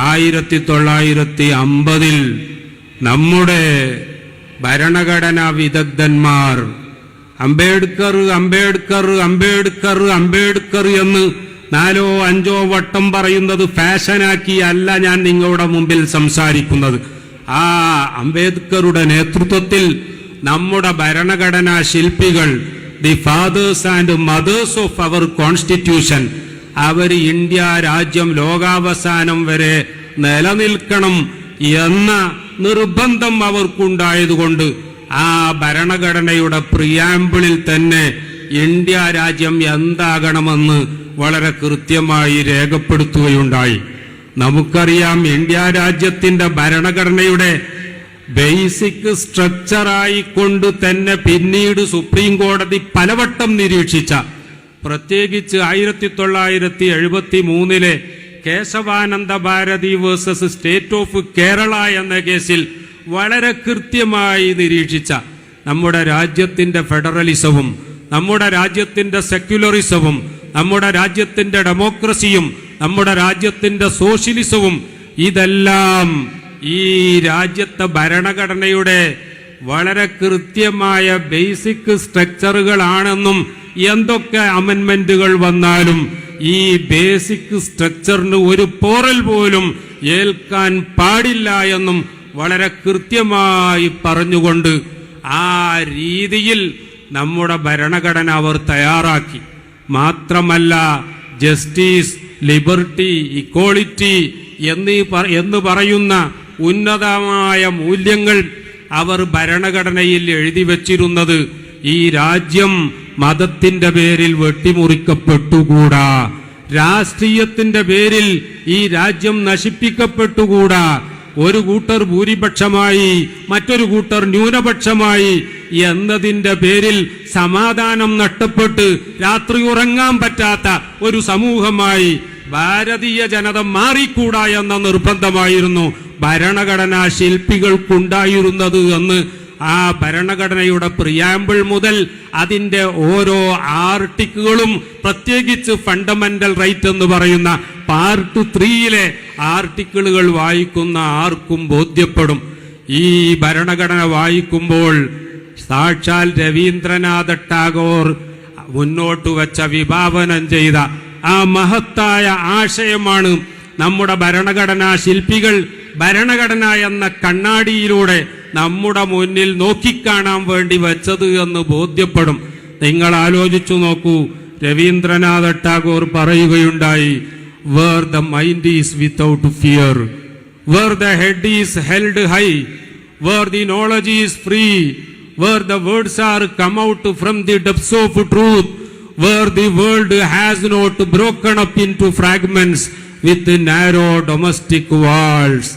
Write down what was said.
1950 നമ്മുടെ ഭരണഘടനാ വിദഗ്ധന്മാർ അംബേദ്കർ അംബേദ്കർ അംബേദ്കർ അംബേദ്കർ എന്ന് 4 or 5 വട്ടം പറയുന്നത് ഫാഷനാക്കി അല്ല ഞാൻ നിങ്ങളുടെ മുമ്പിൽ സംസാരിക്കുന്നത്. ആ അംബേദ്കറുടെ നേതൃത്വത്തിൽ നമ്മുടെ ഭരണഘടനാ ശില്പികൾ, the fathers and mothers of our constitution, അവർ ഇന്ത്യ രാജ്യം ലോകാവസാനം വരെ നിലനിൽക്കണം എന്ന നിർബന്ധം അവർക്കുണ്ടായതുകൊണ്ട് ആ ഭരണഘടനയുടെ പ്രിയാമ്പിളിൽ തന്നെ ഇന്ത്യ രാജ്യം എന്താകണമെന്ന് വളരെ കൃത്യമായി രേഖപ്പെടുത്തുകയുണ്ടായി. നമുക്കറിയാം, ഇന്ത്യ രാജ്യത്തിന്റെ ഭരണഘടനയുടെ ബേസിക് സ്ട്രക്ചറായിക്കൊണ്ട് തന്നെ പിന്നീട് സുപ്രീം കോടതി പലവട്ടം നിരീക്ഷിച്ച, പ്രത്യേകിച്ച് 1973 Kesavananda Bharati versus state of Kerala എന്ന കേസിൽ വളരെ കൃത്യമായി നിരീക്ഷിച്ച നമ്മുടെ രാജ്യത്തിന്റെ ഫെഡറലിസവും നമ്മുടെ രാജ്യത്തിന്റെ സെക്യുലറിസവും നമ്മുടെ രാജ്യത്തിന്റെ ഡെമോക്രസിയും നമ്മുടെ രാജ്യത്തിന്റെ സോഷ്യലിസവും ഇതെല്ലാം ഈ രാജ്യത്തെ ഭരണഘടനയുടെ വളരെ കൃത്യമായ ബേസിക് സ്ട്രക്ചറുകളാണെന്നും എന്തൊക്കെ അമെൻമെന്റുകൾ വന്നാലും ഈ ബേസിക് സ്ട്രക്ചറിന് ഒരു പോറൽ പോലും ഏൽക്കാൻ പാടില്ല എന്നും വളരെ കൃത്യമായി പറഞ്ഞുകൊണ്ട് ആ രീതിയിൽ നമ്മുടെ ഭരണഘടന അവർ തയ്യാറാക്കി. മാത്രമല്ല, ജസ്റ്റിസ്, ലിബർട്ടി, ഇക്വാളിറ്റി എന്ന് പറയുന്ന ഉന്നതമായ മൂല്യങ്ങൾ അവർ ഭരണഘടനയിൽ എഴുതി വച്ചിരുന്നത് ഈ രാജ്യം മതത്തിന്റെ പേരിൽ വെട്ടിമുറിക്കപ്പെട്ടുകൂടാ, രാഷ്ട്രീയത്തിന്റെ പേരിൽ ഈ രാജ്യം നശിപ്പിക്കപ്പെട്ടുകൂടാ, ഒരു കൂട്ടർ ഭൂരിപക്ഷമായി മറ്റൊരു കൂട്ടർ ന്യൂനപക്ഷമായി എന്നതിന്റെ പേരിൽ സമാധാനം നഷ്ടപ്പെട്ട് രാത്രി ഉറങ്ങാൻ പറ്റാത്ത ഒരു സമൂഹമായി ഭാരതീയ ജനത മാറിക്കൂടാ എന്ന നിർബന്ധമായിരുന്നു ഭരണഘടനാ ശില്പികൾക്കുണ്ടായിരുന്നത് എന്ന് ആ ഭരണഘടനയുടെ പ്രിയാമ്പിൾ മുതൽ അതിന്റെ ഓരോ ആർട്ടിക്കിളും, പ്രത്യേകിച്ച് ഫണ്ടമെന്റൽ റൈറ്റ് എന്ന് പറയുന്ന പാർട്ട് 3 ആർട്ടിക്കിളുകൾ വായിക്കുന്ന ആർക്കും ബോധ്യപ്പെടും. ഈ ഭരണഘടന വായിക്കുമ്പോൾ സാക്ഷാൽ രവീന്ദ്രനാഥ ടാഗോർ മുന്നോട്ട് വച്ച, വിഭാവനം ചെയ്ത ആ മഹത്തായ ആശയമാണ് നമ്മുടെ ഭരണഘടനാ ശില്പികൾ ഭരണഘടന എന്ന കണ്ണാടിയിലൂടെ നമ്മുടെ മുന്നിൽ നോക്കിക്കാണാൻ വേണ്ടി വെച്ചത് എന്ന് ബോധ്യപ്പെടും. നിങ്ങൾ ആലോചിച്ചു നോക്കൂ, രവീന്ദ്രനാഥ ടാഗോർ പറയുകയുണ്ടായി, where the mind is without fear, where the head is held high, where the knowledge is free, where the words are come out from the depths of truth, where the world has not broken up into fragments with narrow domestic walls.